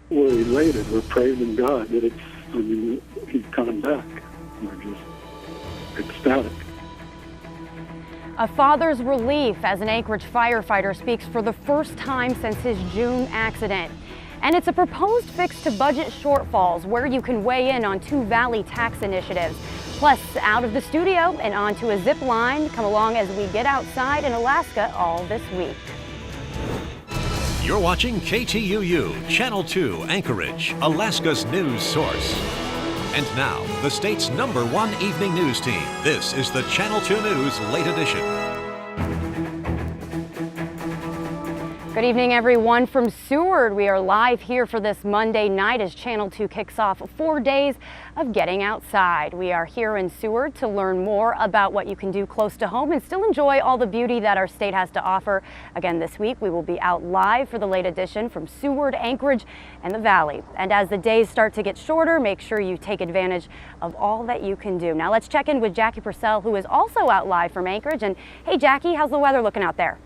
We're elated. We're praising God that he's coming back. We're just ecstatic. A father's relief as an Anchorage firefighter speaks for the first time since his June accident. And it's a proposed fix to budget shortfalls where you can weigh in on 2 Valley tax initiatives. Plus, out of the studio and onto a zip line. Come along as we get outside in Alaska all this week. You're watching KTUU, Channel 2, Anchorage, Alaska's news source. And now, the state's #1 evening news team. This is the Channel 2 News Late Edition. Good evening, everyone, from SEWARD. We are live here for this Monday night as Channel 2 kicks off 4 days of getting outside. We are here in SEWARD to learn more about what you can do close to home and still enjoy all the beauty that our state has to offer. Again, this week we will be out live for the late edition from SEWARD, Anchorage, and the Valley. And as the days start to get shorter, make sure you take advantage of all that you can do. Now let's check in with Jackie Purcell, who is also out live from Anchorage. And hey, Jackie, how's the weather looking out there?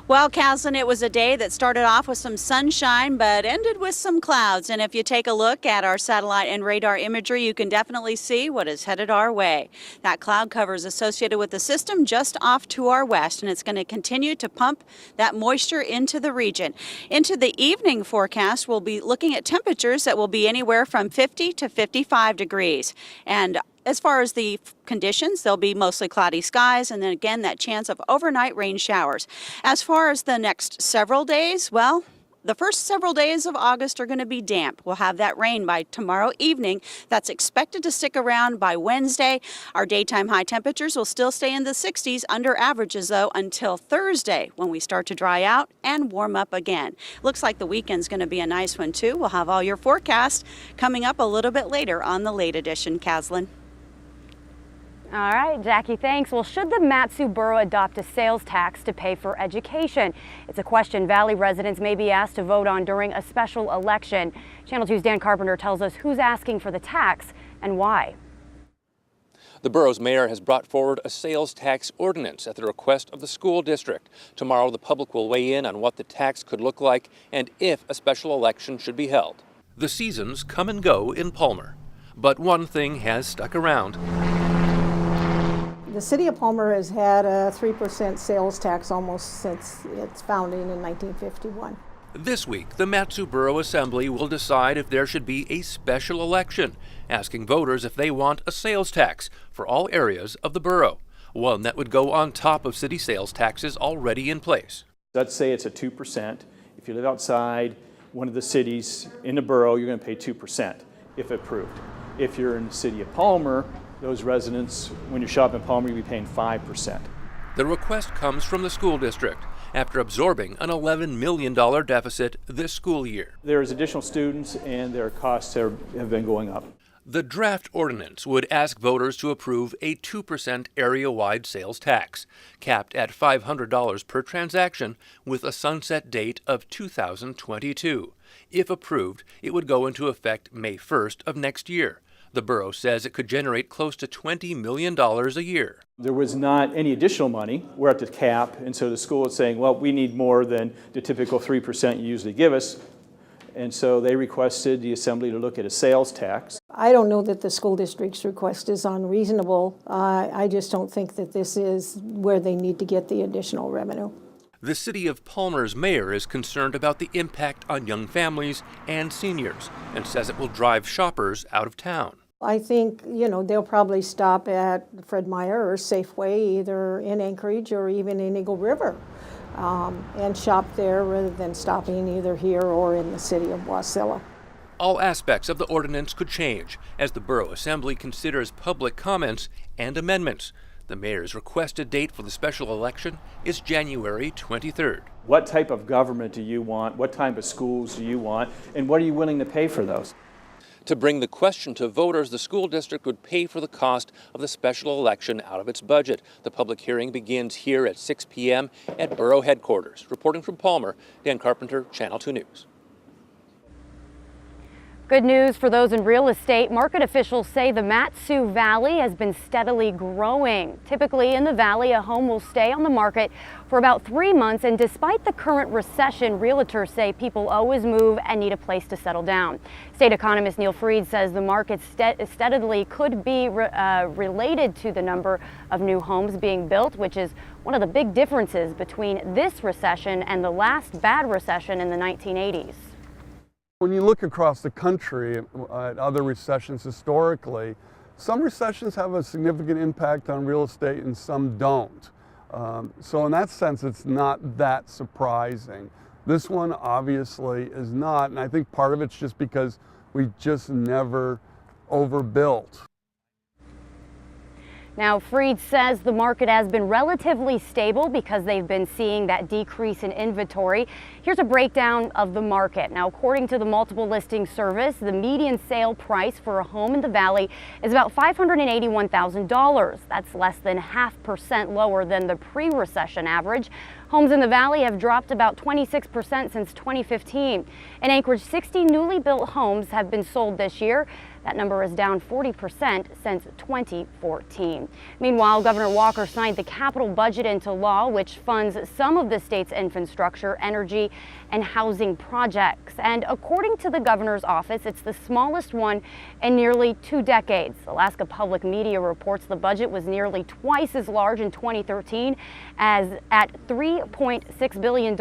Well, Caslin, it was a day that started off with some sunshine but ended with some clouds. And if you take a look at our satellite and radar imagery, you can definitely see what is headed our way. That cloud cover is associated with the system just off to our west, and it's going to continue to pump that moisture into the region. Into the evening forecast, we'll be looking at temperatures that will be anywhere from 50 to 55 degrees. And as far as the conditions, there'll be mostly cloudy skies, and then again that chance of overnight rain showers. As far as the next several days, well, the first several days of August are going to be damp. We'll have that rain by tomorrow evening. That's expected to stick around by Wednesday. Our daytime high temperatures will still stay in the 60s, under averages though, until Thursday when we start to dry out and warm up again. Looks like the weekend's going to be a nice one too. We'll have all your forecasts coming up a little bit later on the late edition, Caslin. All right, Jackie, thanks. Well, should the Mat-Su Borough adopt a sales tax to pay for education? It's a question Valley residents may be asked to vote on during a special election. Channel 2's Dan Carpenter tells us who's asking for the tax and why. The borough's mayor has brought forward a sales tax ordinance at the request of the school district. Tomorrow, the public will weigh in on what the tax could look like and if a special election should be held. The seasons come and go in Palmer, but one thing has stuck around. The city of Palmer has had a 3% sales tax almost since its founding in 1951. This week, the Mat-Su Borough Assembly will decide if there should be a special election, asking voters if they want a sales tax for all areas of the borough, one that would go on top of city sales taxes already in place. Let's say it's a 2%. If you live outside one of the cities in the borough, you're going to pay 2% if approved. If you're in the city of Palmer, those residents, when you shop in Palmer, you'll be paying 5%. The request comes from the school district after absorbing an $11 million deficit this school year. There's additional students and their costs have been going up. The draft ordinance would ask voters to approve a 2% area-wide sales tax, capped at $500 per transaction with a sunset date of 2022. If approved, it would go into effect May 1st of next year. The borough says it could generate close to $20 million a year. There was not any additional money. We're at the cap, and so the school is saying, well, we need more than the typical 3% you usually give us. And so they requested the assembly to look at a sales tax. I don't know that the school district's request is unreasonable. I just don't think that this is where they need to get the additional revenue. The city of Palmer's mayor is concerned about the impact on young families and seniors and says it will drive shoppers out of town. I think, they'll probably stop at Fred Meyer or Safeway, either in Anchorage or even in Eagle River, and shop there rather than stopping either here or in the city of Wasilla. All aspects of the ordinance could change as the Borough Assembly considers public comments and amendments. The mayor's requested date for the special election is January 23rd. What type of government do you want? What type of schools do you want? And what are you willing to pay for those? To bring the question to voters, the school district would pay for the cost of the special election out of its budget. The public hearing begins here at 6 p.m. at Borough headquarters. Reporting from Palmer, Dan Carpenter, Channel 2 News. Good news for those in real estate. Market officials say the Mat-Su Valley has been steadily growing. Typically in the valley, a home will stay on the market for about 3 months, and despite the current recession, realtors say people always move and need a place to settle down. State economist Neil Fried says the market steadily could be related to the number of new homes being built, which is one of the big differences between this recession and the last bad recession in the 1980s. When you look across the country at other recessions historically, some recessions have a significant impact on real estate and some don't. So in that sense, it's not that surprising. This one obviously is not, and I think part of it's just because we just never overbuilt. Now, Fried says the market has been relatively stable because they've been seeing that decrease in inventory. Here's a breakdown of the market. Now, according to the multiple listing service, the median sale price for a home in the valley is about $581,000. That's less than 0.5% lower than the pre-recession average. Homes in the valley have dropped about 26% since 2015. In Anchorage, 60 newly built homes have been sold this year. That number is down 40% since 2014. Meanwhile, Governor Walker signed the capital budget into law, which funds some of the state's infrastructure, energy, and housing projects. And according to the governor's office, it's the smallest one in nearly 2 decades. Alaska Public Media reports the budget was nearly twice as large in 2013 as at $3.6 billion.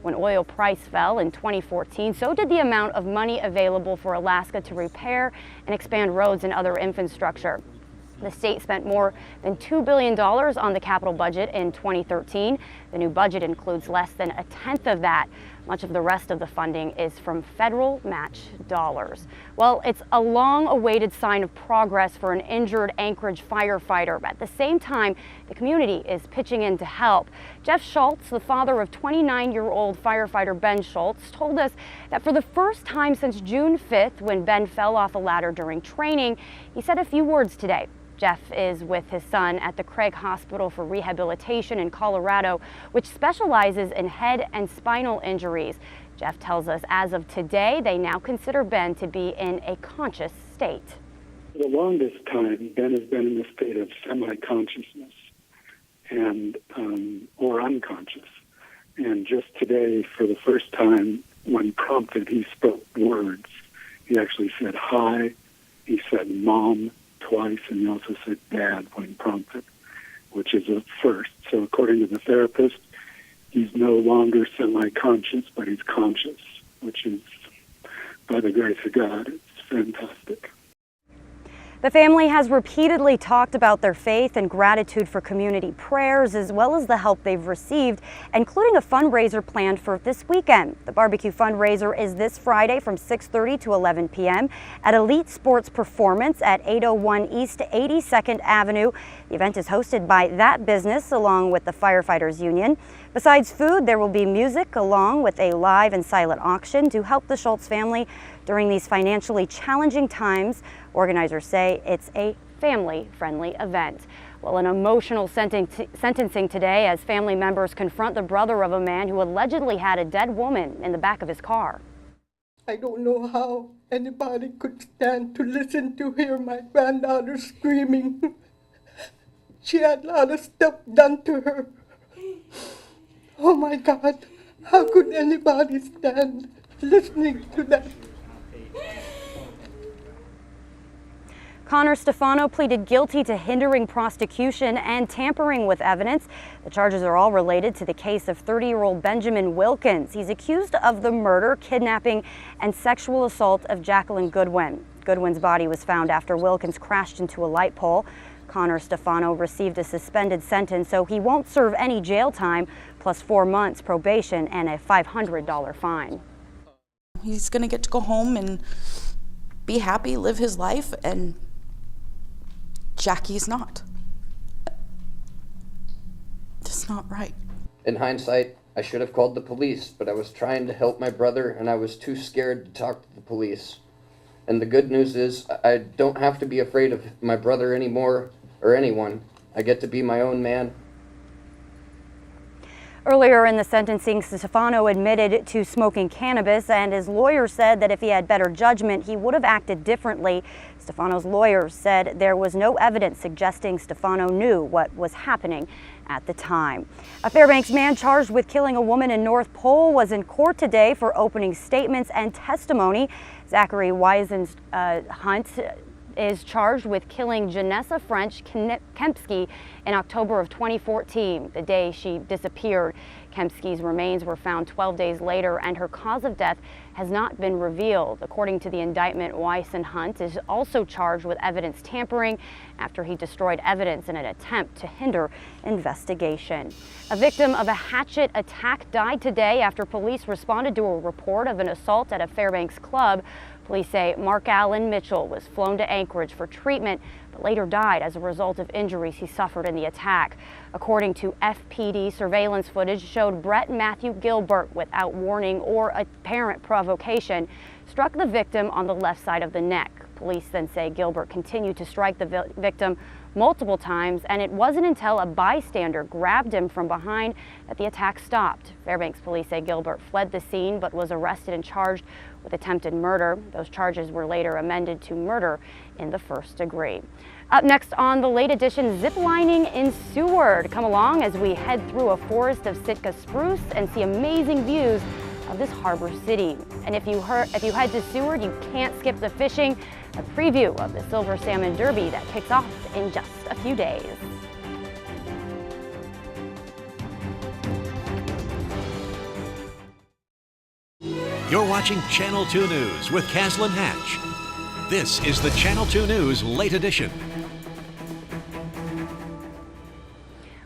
When oil price fell in 2014, so did the amount of money available for Alaska to repair and expand roads and other infrastructure. The state spent more than $2 billion on the capital budget in 2013. The new budget includes less than 1/10 of that. Much of the rest of the funding is from federal match dollars. Well, it's a long-awaited sign of progress for an injured Anchorage firefighter. At the same time, the community is pitching in to help. Jeff SCHULTZ, the father of 29-year-old firefighter Ben Schultz, told us that for the first time since June 5th, when Ben fell off a ladder during training, he said a few words today. Jeff is with his son at the Craig Hospital for Rehabilitation in Colorado, which specializes in head and spinal injuries. Jeff tells us as of today, they now consider Ben to be in a conscious state. For the longest time, Ben has been in a state of semi-consciousness and or unconscious. And just today, for the first time, when prompted, he spoke words. He actually said hi, he said mom twice, and he also said dad when prompted, which is a first. So according to the therapist, he's no longer semi-conscious, but he's conscious, which is, by the grace of God, it's fantastic. The family has repeatedly talked about their faith and gratitude for community prayers, as well as the help they've received, including a fundraiser planned for this weekend. The barbecue fundraiser is this Friday from 6:30 to 11 p.m. at Elite Sports Performance at 801 East 82nd Avenue. The event is hosted by That Business along with the Firefighters Union. Besides food, there will be music along with a live and silent auction to help the Schultz family during these financially challenging times. Organizers say it's a family-friendly event. Well, an emotional sentencing today as family members confront the brother of a man who allegedly had a dead woman in the back of his car. I don't know how anybody could stand to listen to hear my granddaughter screaming. She had a lot of stuff done to her. Oh my God, how could anybody stand listening to that? Connor Stefano pleaded guilty to hindering prosecution and tampering with evidence. The charges are all related to the case of 30-year-old Benjamin Wilkins. He's accused of the murder, kidnapping, and sexual assault of Jacqueline Goodwin. Goodwin's body was found after Wilkins crashed into a light pole. Connor Stefano received a suspended sentence, so he won't serve any jail time, plus 4 months probation and a $500 fine. He's going to get to go home and be happy, live his life, and Jackie's not. It's not right. In hindsight, I should have called the police, but I was trying to help my brother and I was too scared to talk to the police. And the good news is I don't have to be afraid of my brother anymore or anyone. I get to be my own man. Earlier in the sentencing, Stefano admitted to smoking cannabis, and his lawyer said that if he had better judgment, he would have acted differently. Stefano's lawyer said there was no evidence suggesting Stefano knew what was happening at the time. A Fairbanks man charged with killing a woman in North Pole was in court today for opening statements and testimony. Zachary Hunt is charged with killing Janessa French Kempsky in October of 2014, the day she disappeared. Kempsky's remains were found 12 days later, and her cause of death has not been revealed. According to the indictment, Hunt is also charged with evidence tampering after he destroyed evidence in an attempt to hinder investigation. A victim of a hatchet attack died today after police responded to a report of an assault at a Fairbanks club. Police say Mark Allen Mitchell was flown to Anchorage for treatment, but later died as a result of injuries he suffered in the attack. According to FPD, surveillance footage showed Brett Matthew Gilbert, without warning or apparent provocation, struck the victim on the left side of the neck. Police then say Gilbert continued to strike the victim multiple times, and it wasn't until a bystander grabbed him from behind that the attack stopped. Fairbanks police say Gilbert fled the scene but was arrested and charged with attempted murder. Those charges were later amended to murder in the first degree. Up next on the late edition, zip lining in Seward. Come along as we head through a forest of Sitka spruce and see amazing views of this harbor city. And if you head to Seward, you can't skip the fishing. A preview of the Silver Salmon Derby that kicks off in just a few days. You're watching Channel 2 News with Caslin Hatch. This is the Channel 2 News Late Edition.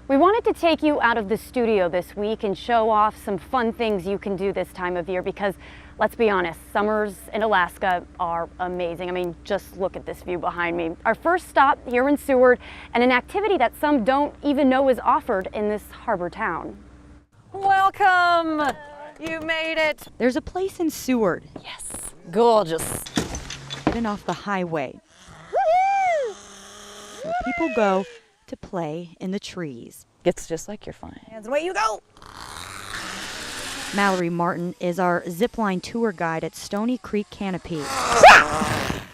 We wanted to take you out of the studio this week and show off some fun things you can do this time of year because, let's be honest, summers in Alaska are amazing. I mean, just look at this view behind me. Our first stop here in Seward, and an activity that some don't even know is offered in this harbor town. Welcome! You made it! There's a place in Seward. Yes, gorgeous. Hidden off the highway. Woo-hoo! Where people go to play in the trees. It's just like you're fine. Hands away you go! Mallory Martin is our zipline tour guide at Stony Creek Canopy.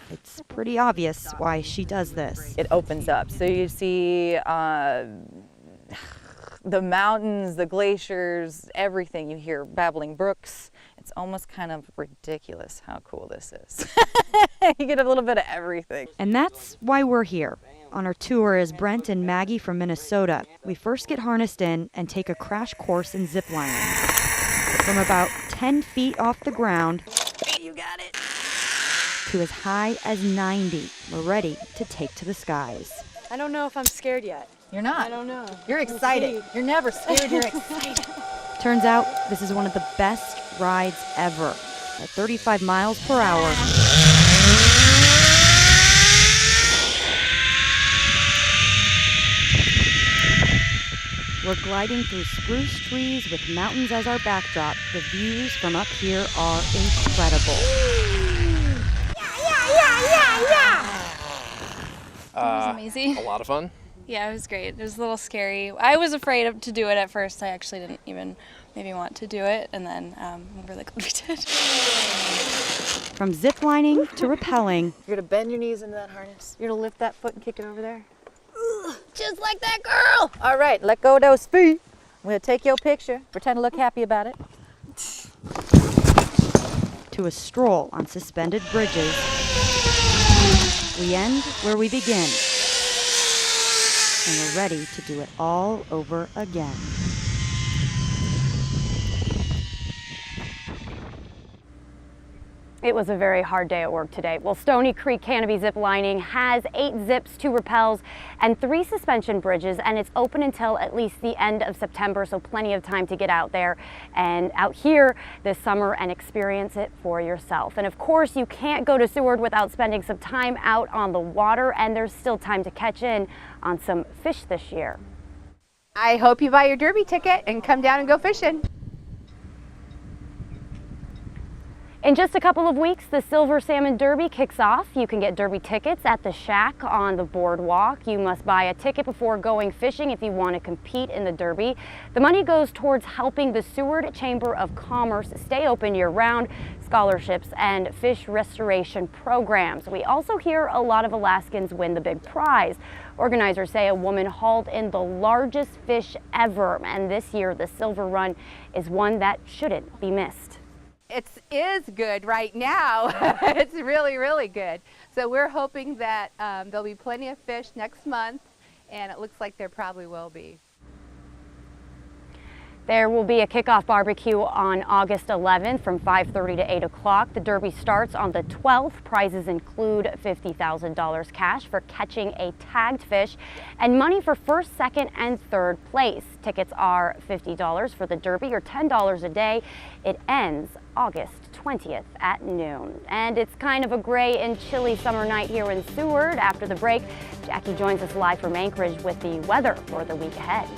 It's pretty obvious why she does this. It opens up, so you see the mountains, the glaciers, everything. You hear babbling brooks. It's almost kind of ridiculous how cool this is. You get a little bit of everything. And that's why we're here. On our tour is Brent and Maggie from Minnesota. We first get harnessed in and take a crash course in ziplining. From about 10 feet off the ground, you got it, to as high as 90. We're ready to take to the skies. I don't know if I'm scared yet. You're not. I don't know. You're excited. You're never scared, you're excited. Turns out this is one of the best rides ever. At 35 miles per hour. We're gliding through spruce trees with mountains as our backdrop. The views from up here are incredible. It was amazing. A lot of fun. Yeah, it was great. It was a little scary. I was afraid to do it at first. I actually didn't even maybe want to do it, and then I'm really glad we did. From ziplining to rappelling. You're gonna bend your knees into that harness. You're gonna lift that foot and kick it over there. Just like that girl! All right, let go of those feet. I'm gonna take your picture. Pretend to look happy about it. To a stroll on suspended bridges. We end where we begin. And we're ready to do it all over again. It was a very hard day at work today. Well, Stony Creek Canopy Zip Lining has 8 zips, 2 rappels, and 3 suspension bridges, and it's open until at least the end of September, so plenty of time to get out there and out here this summer and experience it for yourself. And of course, you can't go to Seward without spending some time out on the water, and there's still time to catch in on some fish this year. I hope you buy your derby ticket and come down and go fishing. In just a couple of weeks, the Silver Salmon Derby kicks off. You can get Derby tickets at the Shack on the boardwalk. You must buy a ticket before going fishing if you want to compete in the Derby. The money goes towards helping the Seward Chamber of Commerce stay open year-round, scholarships, and fish restoration programs. We also hear a lot of Alaskans win the big prize. Organizers say a woman hauled in the largest fish ever, and this year the Silver Run is one that shouldn't be missed. It is good right now. It's really, really good. So we're hoping that there'll be plenty of fish next month, and it looks like there probably will be. There will be a kickoff barbecue on August 11th from 5:30 to 8 o'clock. The Derby starts on the 12th. Prizes include $50,000 cash for catching a tagged fish and money for first, second, and third place. Tickets are $50 for the Derby or $10 a day. It ends August 20th at noon. And it's kind of a gray and chilly summer night here in Seward. After the break, Jackie joins us live from Anchorage with the weather for the week ahead.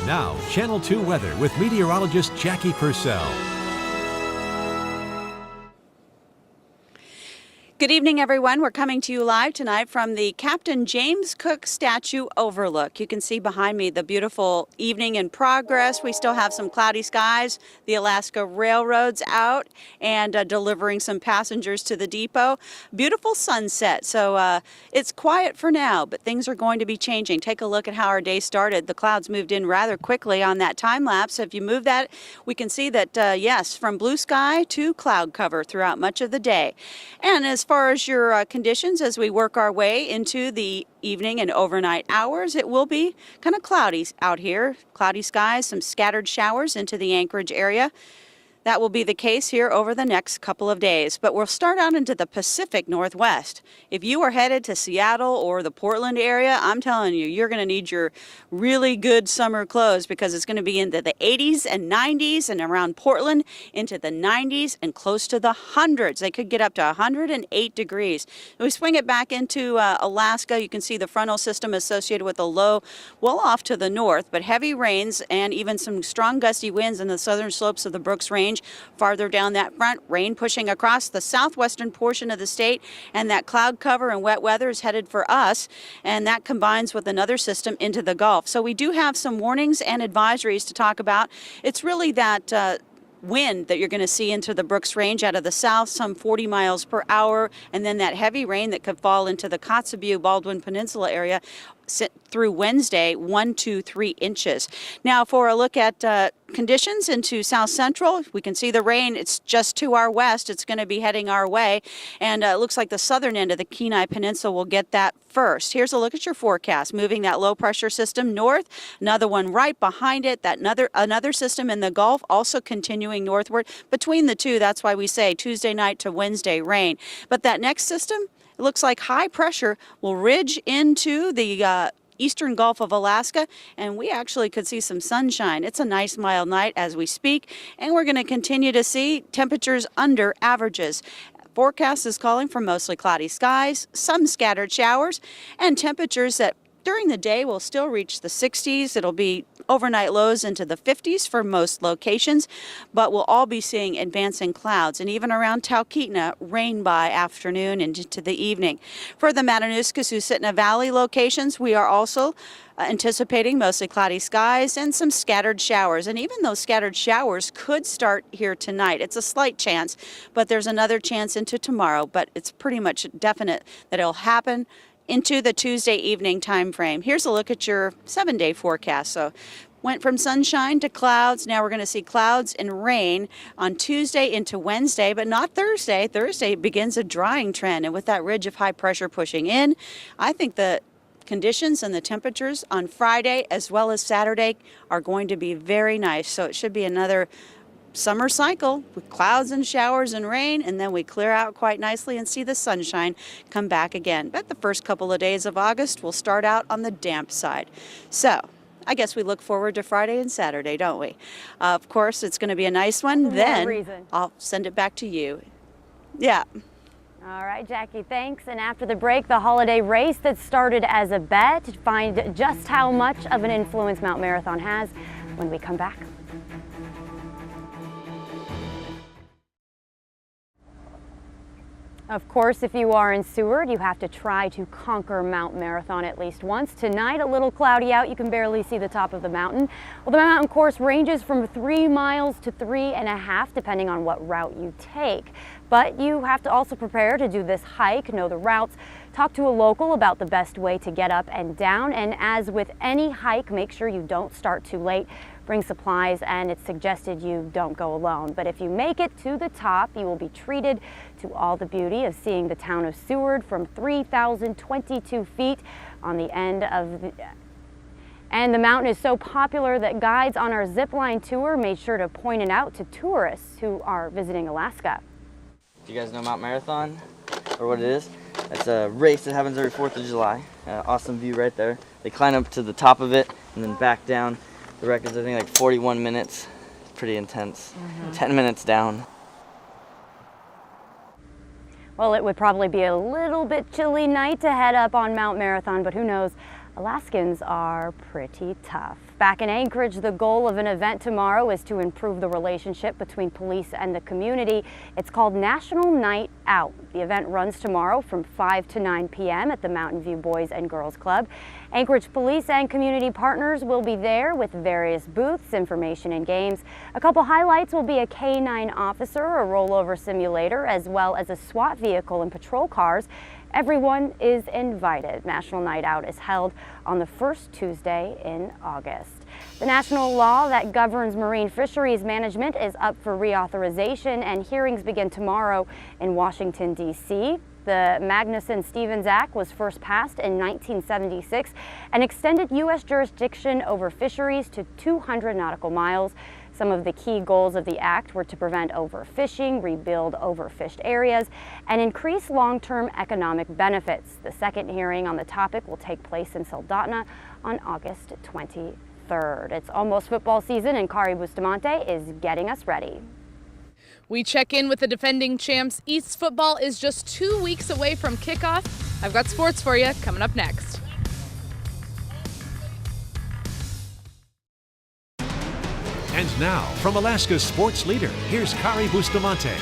Now, Channel 2 weather with meteorologist Jackie Purcell. Good evening, everyone. We're coming to you live tonight from the Captain James Cook Statue Overlook. You can see behind me the beautiful evening in progress. We still have some cloudy skies. The Alaska Railroad's out and delivering some passengers to the depot. Beautiful sunset. So it's quiet for now, but things are going to be changing. Take a look at how our day started. The clouds moved in rather quickly on that time lapse. If you move that, we can see that, yes, from blue sky to cloud cover throughout much of the day. And as far as your conditions as we work our way into the evening and overnight hours, it will be kind of cloudy out here. Cloudy skies, some scattered showers into the Anchorage area. That will be the case here over the next couple of days, but we'll start out into the Pacific Northwest. If you are headed to Seattle or the Portland area, I'm telling you, you're going to need your really good summer clothes because it's going to be into the 80s and 90s and around Portland into the 90s and close to the hundreds. They could get up to 108 degrees. If we swing it back into Alaska, you can see the frontal system associated with a low well off to the north, but heavy rains and even some strong gusty winds in the southern slopes of the Brooks Range. Farther down that front, rain pushing across the southwestern portion of the state, and that cloud cover and wet weather is headed for us, and that combines with another system into the Gulf. So we do have some warnings and advisories to talk about. It's really that wind that you're going to see into the Brooks Range out of the south, some 40 miles per hour, and then that heavy rain that could fall into the Kotzebue, Baldwin Peninsula area through Wednesday, 1 to 3 inches. Now for a look at conditions into South Central, we can see the rain. It's just to our west. It's going to be heading our way, and it looks like the southern end of the Kenai Peninsula will get that first. Here's a look at your forecast. Moving that low pressure system north, another one right behind it, that another system in the Gulf also continuing northward. Between the two, that's why we say Tuesday night to Wednesday rain. But that next system, it looks like high pressure will ridge into the eastern Gulf of Alaska, and we actually could see some sunshine. It's a nice mild night as we speak, and we're going to continue to see temperatures under averages. Forecast is calling for mostly cloudy skies, some scattered showers, and temperatures that during the day will still reach the 60s. It'll be overnight lows into the 50s for most locations, but we'll all be seeing advancing clouds, and even around Talkeetna, rain by afternoon and into the evening. For the Matanuska, Susitna Valley locations, we are also anticipating mostly cloudy skies and some scattered showers, and even those scattered showers could start here tonight. It's a slight chance, but there's another chance into tomorrow, but it's pretty much definite that it'll happen into the Tuesday evening time frame. Here's a look at your 7-day forecast. So went from sunshine to clouds. Now we're going to see clouds and rain on Tuesday into Wednesday, but not Thursday. Thursday begins a drying trend, and with that ridge of high pressure pushing in, I think the conditions and the temperatures on Friday as well as Saturday are going to be very nice. So it should be another summer cycle with clouds and showers and rain, and then we clear out quite nicely and see the sunshine come back again. But the first couple of days of August will start out on the damp side. So I guess we look forward to Friday and Saturday, don't we? Of course, it's going to be a nice one. Then I'll send it back to you. Yeah. All right, Jackie, thanks. And after the break, the holiday race that started as a bet to find just how much of an influence Mount Marathon has when we come back. Of course, if you are in Seward, you have to try to conquer Mount Marathon at least once. Tonight, a little cloudy out. You can barely see the top of the mountain. Well, the mountain course ranges from 3 miles to 3.5, depending on what route you take. But you have to also prepare to do this hike, know the routes, talk to a local about the best way to get up and down. And as with any hike, make sure you don't start too late. Bring supplies, and it's suggested you don't go alone. But if you make it to the top, you will be treated to all the beauty of seeing the town of Seward from 3,022 feet on the end of the... And the mountain is so popular that guides on our zip line tour made sure to point it out to tourists who are visiting Alaska. Do you guys know Mount Marathon, or what it is? It's a race that happens every 4th of July. Awesome view right there. They climb up to the top of it and then back down. The record's, I think, like 41 minutes. Pretty intense. 10 minutes down. Well, it would probably be a little bit chilly night to head up on Mount Marathon, but who knows? Alaskans are pretty tough. Back in Anchorage, the goal of an event tomorrow is to improve the relationship between police and the community. It's called National Night Out. The event runs tomorrow from 5 to 9 p.m. at the Mountain View Boys and Girls Club. Anchorage police and community partners will be there with various booths, information, and games. A couple highlights will be a K-9 officer, a rollover simulator, as well as a SWAT vehicle and patrol cars. Everyone is invited. National Night Out is held on the first Tuesday in August. The national law that governs marine fisheries management is up for reauthorization, and hearings begin tomorrow in Washington, D.C. The Magnuson-Stevens Act was first passed in 1976 and extended U.S. jurisdiction over fisheries to 200 nautical miles. Some of the key goals of the act were to prevent overfishing, rebuild overfished areas, and increase long-term economic benefits. The second hearing on the topic will take place in Soldotna on August 23rd. It's almost football season, and Kari Bustamante is getting us ready. We check in with the defending champs. East football is just 2 weeks away from kickoff. I've got sports for you coming up next. And now, from Alaska's sports leader, here's Kari Bustamante.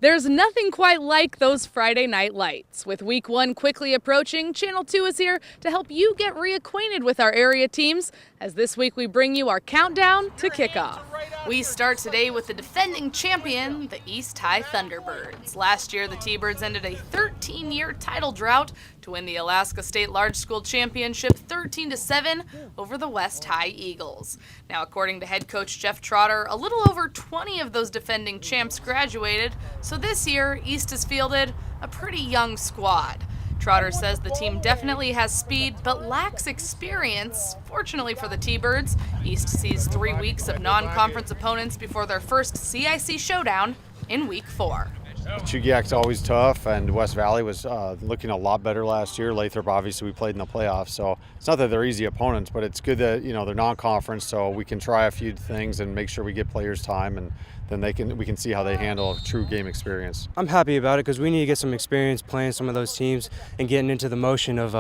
There's nothing quite like those Friday night lights. With week 1 quickly approaching, Channel 2 is here to help you get reacquainted with our area teams, as this week we bring you our countdown to kickoff. We start today with the defending champion, the East High Thunderbirds. Last year, the T-Birds ended a 13-year title drought to win the Alaska State Large School Championship 13-7 over the West High Eagles. Now, according to head coach Jeff Trotter, a little over 20 of those defending champs graduated, so this year, East has fielded a pretty young squad. Trotter says the team definitely has speed, but lacks experience. Fortunately for the T-Birds, East sees 3 weeks of non-conference opponents before their first CIC showdown in week 4. Chugiak's always tough, and West Valley was looking a lot better last year. Lathrop, obviously, we played in the playoffs, so it's not that they're easy opponents, but it's good that they're non-conference, so we can try a few things and make sure we get players time, and then we can see how they handle true game experience. I'm happy about it because we need to get some experience playing some of those teams and getting into the motion of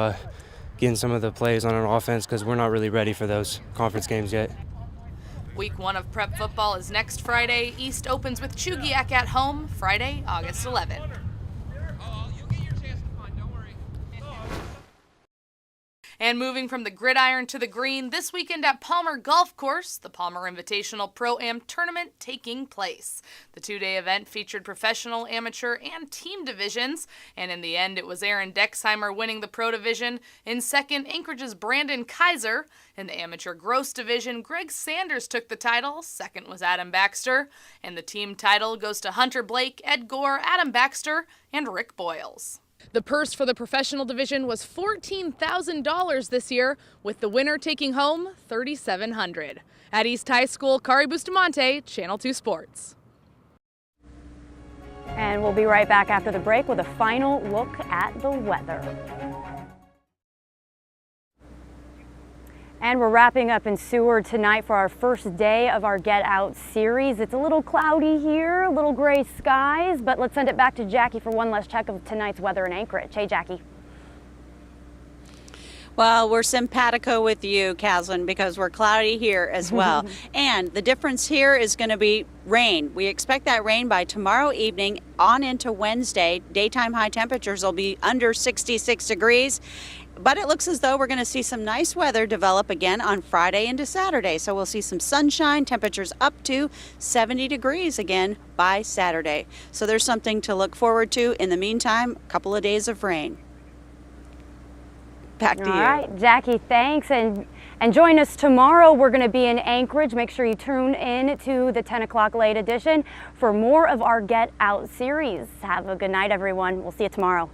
getting some of the plays on our offense, because we're not really ready for those conference games yet. Week 1 of prep football is next Friday. East opens with Chugiak at home Friday, August 11th. And moving from the gridiron to the green, this weekend at Palmer Golf Course, the Palmer Invitational Pro-Am Tournament taking place. The 2-day event featured professional, amateur, and team divisions, and in the end, it was Aaron Dexheimer winning the Pro Division. In second, Anchorage's Brandon Kaiser. In the amateur gross division, Greg Sanders took the title. Second was Adam Baxter. And the team title goes to Hunter Blake, Ed Gore, Adam Baxter, and Rick Boyles. The purse for the professional division was $14,000 this year, with the winner taking home $3,700. At East High School, Kari Bustamante, Channel 2 Sports. And we'll be right back after the break with a final look at the weather. And we're wrapping up in Seward tonight for our first day of our Get Out series. It's a little cloudy here, a little gray skies, but let's send it back to Jackie for one last check of tonight's weather in Anchorage. Hey, Jackie. Well, we're simpatico with you, Caslin, because we're cloudy here as well. And the difference here is going to be rain. We expect that rain by tomorrow evening on into Wednesday. Daytime high temperatures will be under 66 degrees. But it looks as though we're going to see some nice weather develop again on Friday into Saturday. So we'll see some sunshine, temperatures up to 70 degrees again by Saturday. So there's something to look forward to. In the meantime, a couple of days of rain. Back to you. All right, Jackie, thanks. And join us tomorrow. We're going to be in Anchorage. Make sure you tune in to the 10 o'clock late edition for more of our Get Out series. Have a good night, everyone. We'll see you tomorrow.